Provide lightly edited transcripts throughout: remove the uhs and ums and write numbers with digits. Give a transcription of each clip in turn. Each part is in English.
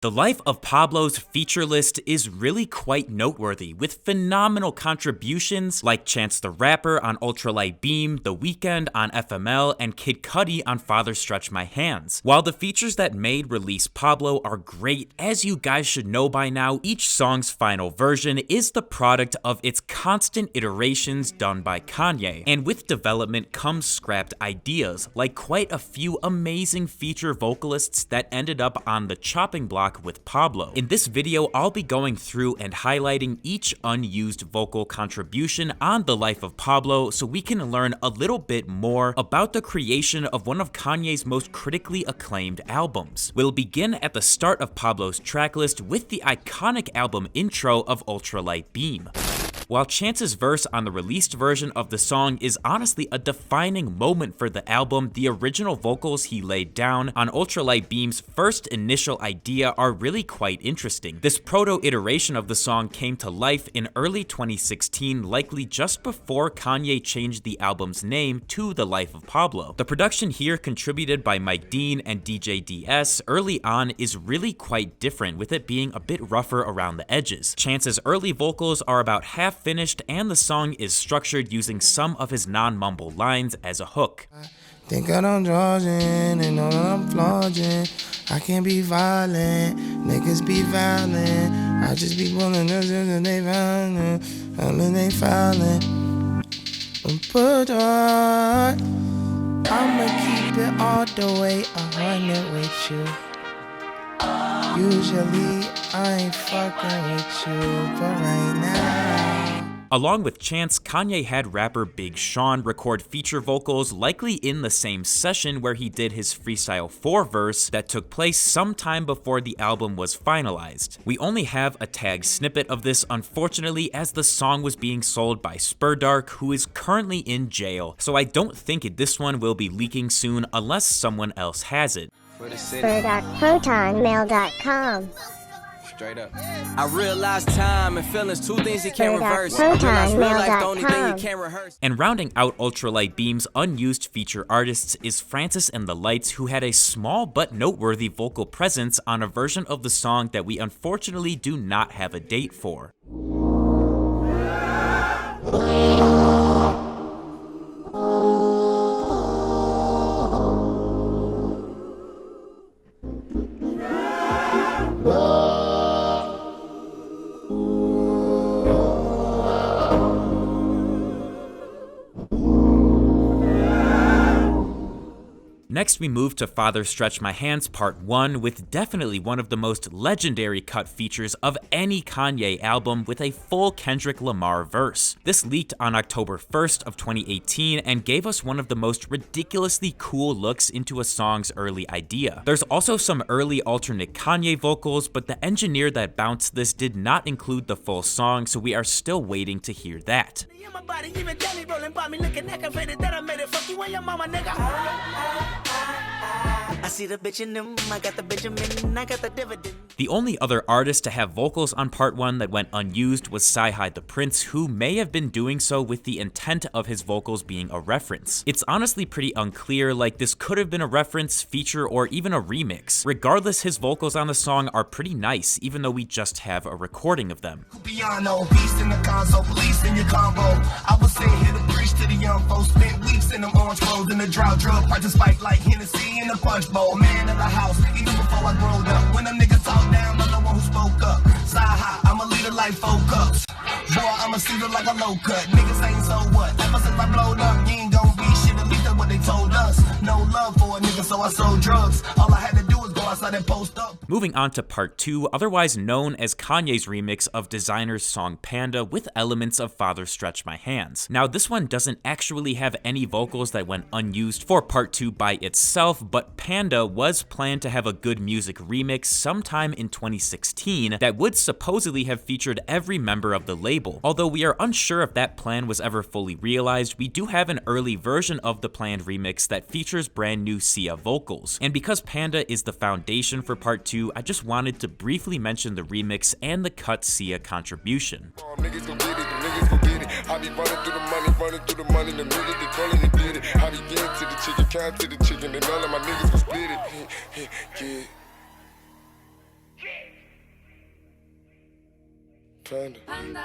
The life of Pablo's feature list is really quite noteworthy, with phenomenal contributions like Chance the Rapper on Ultralight Beam, The Weeknd on FML, and Kid Cudi on Father Stretch My Hands. While the features that made Release Pablo are great, as you guys should know by now, each song's final version is the product of its constant iterations done by Kanye, and with development comes scrapped ideas, like quite a few amazing feature vocalists that ended up on the chopping block with Pablo. In this video, I'll be going through and highlighting each unused vocal contribution on the life of Pablo so we can learn a little bit more about the creation of one of Kanye's most critically acclaimed albums. We'll begin at the start of Pablo's tracklist with the iconic album intro of Ultralight Beam. While Chance's verse on the released version of the song is honestly a defining moment for the album, the original vocals he laid down on Ultralight Beam's first initial idea are really quite interesting. This proto-iteration of the song came to life in early 2016, likely just before Kanye changed the album's name to The Life of Pablo. The production here, contributed by Mike Dean and DJ DS, early on is really quite different, with it being a bit rougher around the edges. Chance's early vocals are about half finished, and the song is structured using some of his non-mumble lines as a hook. Think I don't draw in and know that I'm flogging. I can't be violent, niggas be violent. I just be pulling this and they violent, and they violent. But I'ma keep it all the way 100 with you. Usually I ain't fucking with you, but right now. Along with Chance, Kanye had rapper Big Sean record feature vocals, likely in the same session where he did his Freestyle 4 verse that took place sometime before the album was finalized. We only have a tag snippet of this, unfortunately, as the song was being sold by Spurdark, who is currently in jail, so I don't think this one will be leaking soon unless someone else has it. Spur.protonmail.com. Straight up. I realize time and feelings, two things you can't reverse. I realize real life, the only thing you can't rehearse. And rounding out Ultralight Beam's unused feature artists is Francis and the Lights, who had a small but noteworthy vocal presence on a version of the song that we unfortunately do not have a date for. Next, we move to Father Stretch My Hands Part 1, with definitely one of the most legendary cut features of any Kanye album, with a full Kendrick Lamar verse. This leaked on October 1st of 2018 and gave us one of the most ridiculously cool looks into a song's early idea. There's also some early alternate Kanye vocals, but the engineer that bounced this did not include the full song, so we are still waiting to hear that. I see the bitch in them, I got the Benjamin, I got the dividend. The only other artist to have vocals on Part 1 that went unused was Sci-Hi the Prince, who may have been doing so with the intent of his vocals being a reference. It's honestly pretty unclear, like this could have been a reference, feature, or even a remix. Regardless, his vocals on the song are pretty nice, even though we just have a recording of them. Piano, beast in the console, police in your combo. I was sitting here to preach to the young folks, spent weeks in them orange clothes in the drought, drug prices spike like Hennessy in the punch bowl. Man of the house, even before I growed up. When them niggas talk down, I'm the one who spoke up. Side high, I'm a leader like 4 cups. Boy, I'm a shooter like a low cut. Niggas ain't so what? Ever since I blowed up, you ain't gon' be shit. At least that's what they told us. No love for a nigga, so I sold drugs. All I had to do was go outside and post up. Moving on to Part 2, otherwise known as Kanye's remix of Designer's song Panda with elements of Father Stretch My Hands. Now, this one doesn't actually have any vocals that went unused for Part 2 by itself, but Panda was planned to have a good music remix sometime in 2016 that would supposedly have featured every member of the label. Although we are unsure if that plan was ever fully realized, we do have an early version of the planned remix that features brand new Sia vocals. And because Panda is the foundation for Part 2, I just wanted to briefly mention the remix and the cut Sia contribution. Niggas go get it, niggas go get it. I be running through the money, the minute they calling me did it. I be getting to the chicken, count to the chicken, and all of my niggas go split it. Yeah. Panda.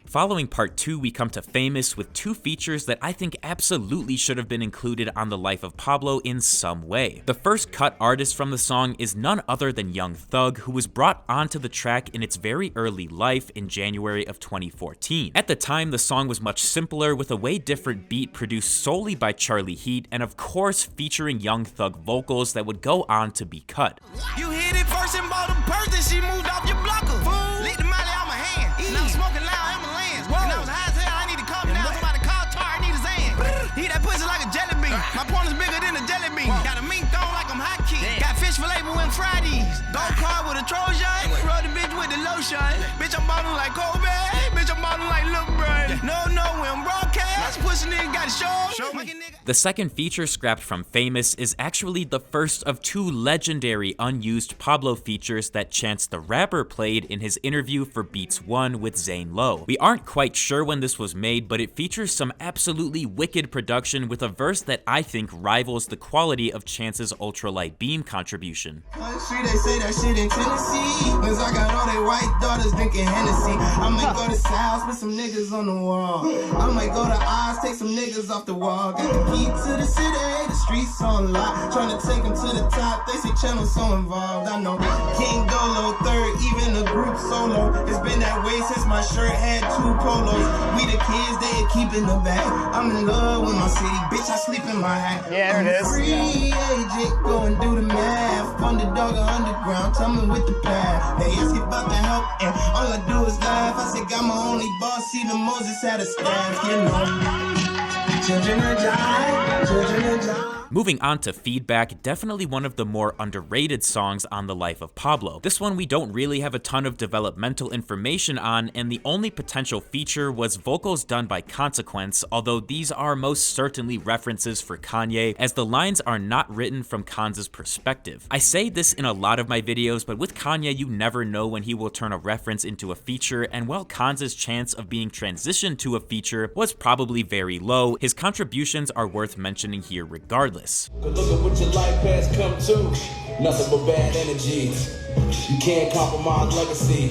Following part 2, we come to Famous with 2 features that I think absolutely should have been included on the life of Pablo in some way. The first cut artist from the song is none other than Young Thug, who was brought onto the track in its very early life in January of 2014. At the time, the song was much simpler, with a way different beat produced solely by Charlie Heat, and of course featuring Young Thug vocals that would go on to be cut. You hit it first and bought a purse, then she moved off your blocker. Lick the molly out my hand. And I'm smoking loud in my lands. And I was high as hell, I need to calm down. Somebody call Tar, I need his hand. He that pussy like a jelly bean. My pointer's bigger than a jelly bean. Got a mink thong like I'm hot key. Got fish fillet but when Fridays. Go car with a Trojan. Rode the bitch with the lotion. Bitch, I'm ballin' like Kobe. Bitch, I'm ballin' like Lil Bray. No, when I'm broadcast. Pussy nigga got a show. The second feature scrapped from Famous is actually the first of 2 legendary unused Pablo features that Chance the Rapper played in his interview for Beats 1 with Zane Lowe. We aren't quite sure when this was made, but it features some absolutely wicked production with a verse that I think rivals the quality of Chance's ultralight beam contribution. They say that shit in Tennessee, cause I got all they white daughters drinking Hennessy. I might go to South, put some niggas on the wall. I might go to Oz, take some niggas off the wall. Got the key to the city, the streets on lock. Trying to take them to the top, they say channel so involved. I know King Dolo, third, even the group solo. It's been that way since my shirt had 2 polos. We the kids, they keep in the back. I'm in love with my city, bitch, I sleep in my hat. Yeah, there it is. Free agent, go and do the math. Underdog or underground, tell me with the path. They ask about the help, and all I do is laugh. I said, got my only boss, even Moses had a staff, you know. Children of Jah, children of Jah. Moving on to Feedback, definitely one of the more underrated songs on the life of Pablo. This one we don't really have a ton of developmental information on, and the only potential feature was vocals done by Consequence, although these are most certainly references for Kanye, as the lines are not written from Kanye's perspective. I say this in a lot of my videos, but with Kanye you never know when he will turn a reference into a feature, and while Kanye's chance of being transitioned to a feature was probably very low, his contributions are worth mentioning here regardless. Look at what your life has come to. Nothing but bad energies. You can't compromise legacy.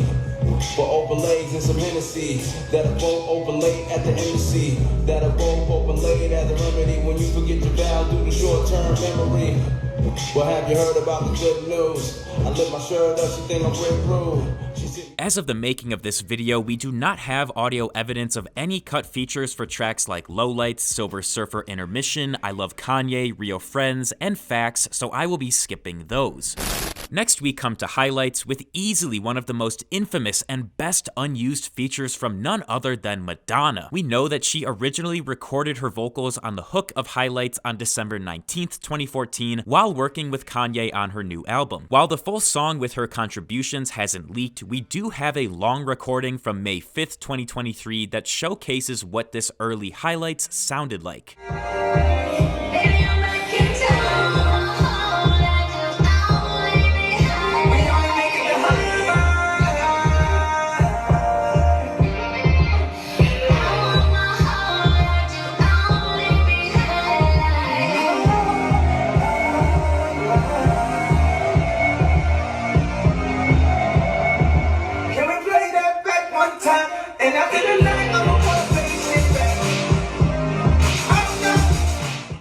For open legs and some Hennessy. That are both open late at the embassy. That are both open late as a remedy when you forget your vow due to short-term memory. Well, have you heard about the good news? I lift my shirt up, she think I'm break rude. As of the making of this video, we do not have audio evidence of any cut features for tracks like Lowlights, Silver Surfer Intermission, I Love Kanye, Real Friends, and Facts, so I will be skipping those. Next we come to Highlights, with easily one of the most infamous and best unused features from none other than Madonna. We know that she originally recorded her vocals on the hook of Highlights on December 19th, 2014, while working with Kanye on her new album. While the full song with her contributions hasn't leaked, we do have a long recording from May 5th, 2023 that showcases what this early Highlights sounded like.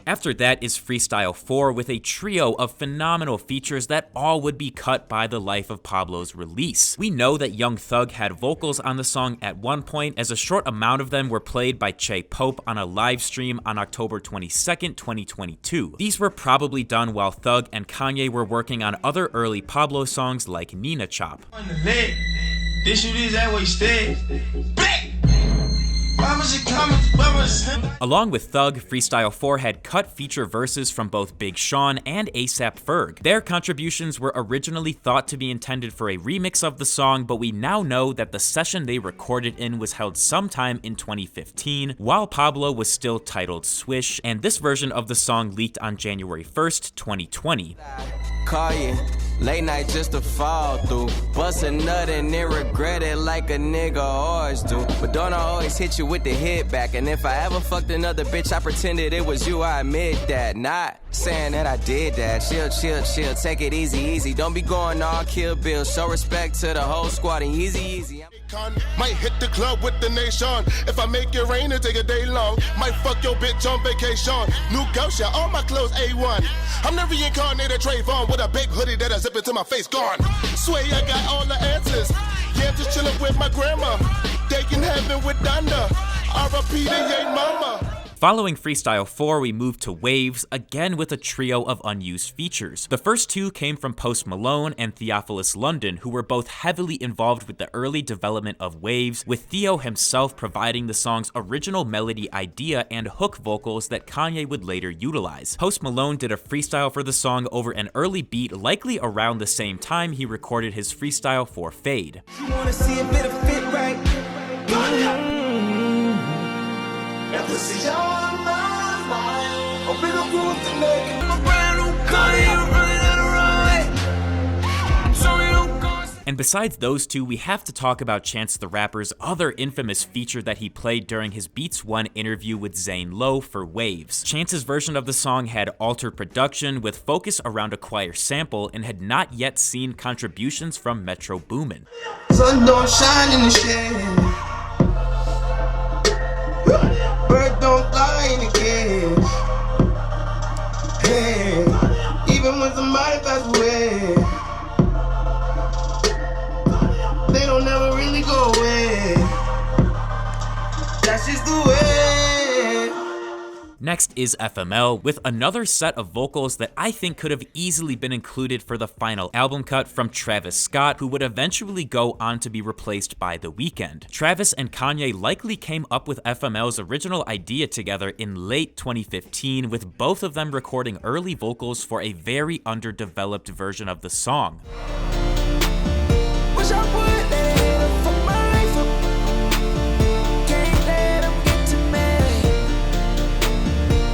After that is Freestyle 4 with a trio of phenomenal features that all would be cut by the life of Pablo's release. We know that Young Thug had vocals on the song at one point, as a short amount of them were played by Che Pope on a live stream on October 22nd, 2022. These were probably done while Thug and Kanye were working on other early Pablo songs like Nina Chop. Along with Thug, Freestyle 4 had cut feature verses from both Big Sean and A$AP Ferg. Their contributions were originally thought to be intended for a remix of the song, but we now know that the session they recorded in was held sometime in 2015, while Pablo was still titled Swish, and this version of the song leaked on January 1st, 2020. Call you late night just to fall through. Bust a nut and then regret it like a nigga always do. But don't I always hit you with the hit back? And if I ever fucked another bitch, I pretended it was you, I admit that. Not saying that I did that. Chill, take it easy. Don't be going all Kill Bill. Show respect to the whole squad and easy. Might hit the club with the nation. If I make it rain, it take a day long. Might fuck your bitch on vacation. New Gosha, all my clothes A1. I'm the reincarnated Trayvon with a big hoodie that I zip into my face gone. Swear I got all the answers. Yeah, just chillin' with my grandma. They in heaven with Panda. R.I.P. to Ye Mama. Following Freestyle 4, we moved to Waves, again with a trio of unused features. The first two came from Post Malone and Theophilus London, who were both heavily involved with the early development of Waves, with Theo himself providing the song's original melody idea and hook vocals that Kanye would later utilize. Post Malone did a freestyle for the song over an early beat, likely around the same time he recorded his freestyle for Fade. You wanna see a bit of fit right? That pussy on my mind. Open up roof to make it. I'm a brand new Kanye, I'm running out of ride. So you don't go. And besides those two, we have to talk about Chance the Rapper's other infamous feature that he played during his Beats One interview with Zane Lowe for Waves. Chance's version of the song had altered production with focus around a choir sample and had not yet seen contributions from Metro Boomin. Sun don't shine in the shade. Bird don't fly in the cage. Hey, even when somebody pass away, they don't never really go away. That's just the way. Next is FML, with another set of vocals that I think could have easily been included for the final album cut from Travis Scott, who would eventually go on to be replaced by The Weeknd. Travis and Kanye likely came up with FML's original idea together in late 2015, with both of them recording early vocals for a very underdeveloped version of the song. Wish I would let it for my life up. Can't let 'em get to me.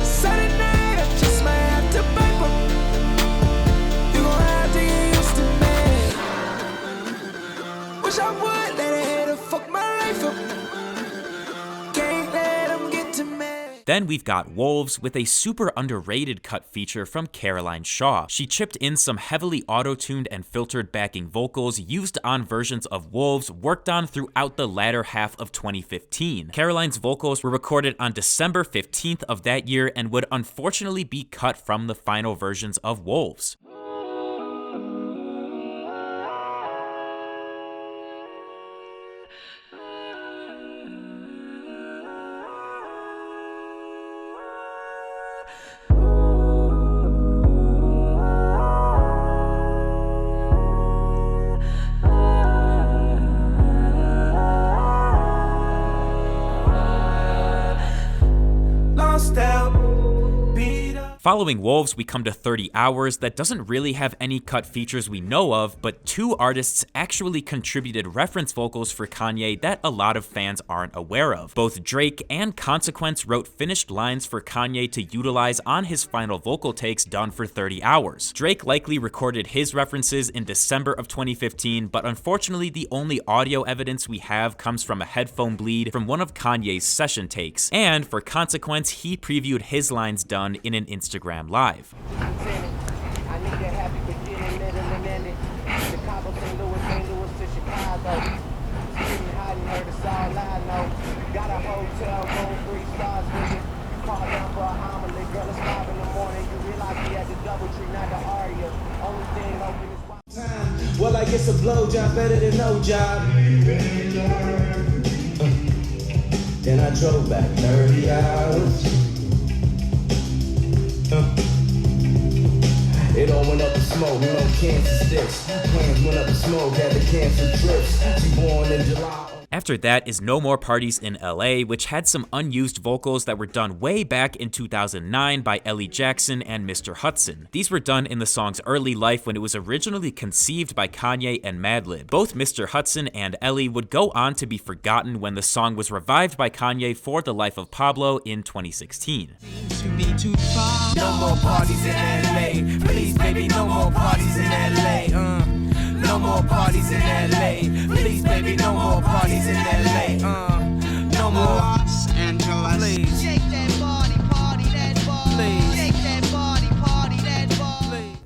Saturday night, I just might have to pipe up. You gon' have to get used to me. Wish I would let it fuck my life up. Can't let 'em get to me. Then we've got Wolves with a super underrated cut feature from Caroline Shaw. She chipped in some heavily auto-tuned and filtered backing vocals used on versions of Wolves worked on throughout the latter half of 2015. Caroline's vocals were recorded on December 15th of that year and would unfortunately be cut from the final versions of Wolves. Following Wolves, we come to 30 Hours that doesn't really have any cut features we know of, but two artists actually contributed reference vocals for Kanye that a lot of fans aren't aware of. Both Drake and Consequence wrote finished lines for Kanye to utilize on his final vocal takes done for 30 Hours. Drake likely recorded his references in December of 2015, but unfortunately the only audio evidence we have comes from a headphone bleed from one of Kanye's session takes. And for Consequence, he previewed his lines done in an Instagram Live. I need that happy beginning, middle, and ending. Chicago, St. Louis to Chicago. Getting hot and heard us all I know. Got a hotel room, 3 stars with it. Call down for a homily, girl, it's 5 in the morning. You realize we at the DoubleTree, not the Aria. Only thing open is time. Well, I guess a blowjob better than no job. Then I drove back 30 hours. It all went up in smoke, no cancer sticks. Plans went up in smoke, had the cancer trips. She born in July. After that is No More Parties in LA, which had some unused vocals that were done way back in 2009 by Ellie Jackson and Mr. Hudson. These were done in the song's early life when it was originally conceived by Kanye and Madlib. Both Mr. Hudson and Ellie would go on to be forgotten when the song was revived by Kanye for The Life of Pablo in 2016. No more parties in LA. Please, baby, no more parties in LA. No more parties in LA. Please, baby, no more parties in LA. No more. Los Angeles. Please. Shake that body, party that body. Please. Shake that body, party.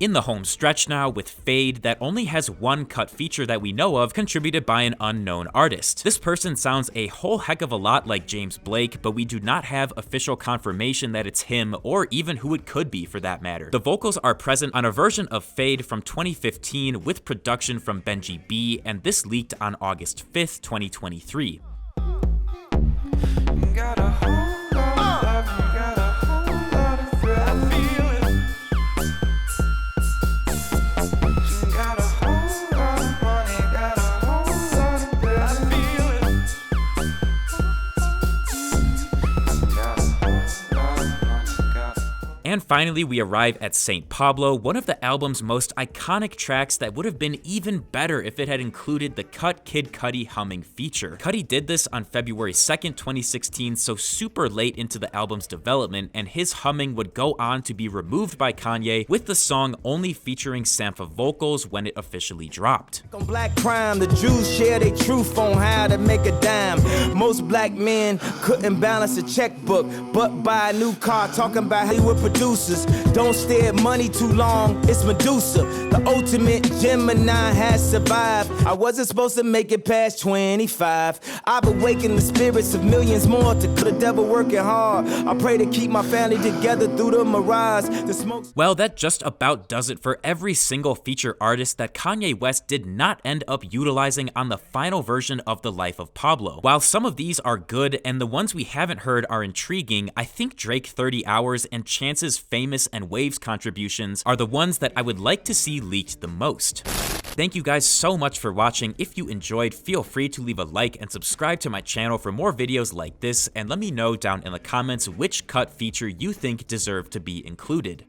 in the home stretch now with Fade, that only has one cut feature that we know of, contributed by an unknown artist. This person sounds a whole heck of a lot like James Blake, but we do not have official confirmation that it's him, or even who it could be for that matter. The vocals are present on a version of Fade from 2015 with production from Benji B, and this leaked on August 5th, 2023. And finally, we arrive at St. Pablo, one of the album's most iconic tracks that would have been even better if it had included the cut Kid Cudi humming feature. Cudi did this on February 2nd, 2016, so super late into the album's development, and his humming would go on to be removed by Kanye, with the song only featuring Sampha vocals when it officially dropped. On black crime, the Jews share their truth on how to make a dime. Most black men couldn't balance a checkbook, but buy a new car, talking about how he would produce. Don't stare at money too long, it's Medusa. The ultimate Gemini has survived. I wasn't supposed to make it past 25. I've awakened the spirits of millions more to the devil working hard. I pray to keep my family together through the mirage. The smoke. Well, that just about does it for every single feature artist that Kanye West did not end up utilizing on the final version of The Life of Pablo. While some of these are good and the ones we haven't heard are intriguing, I think Drake 30 Hours and Chance's Famous and Waves contributions are the ones that I would like to see leaked the most. Thank you guys so much for watching. If you enjoyed, feel free to leave a like and subscribe to my channel for more videos like this, and let me know down in the comments which cut feature you think deserved to be included.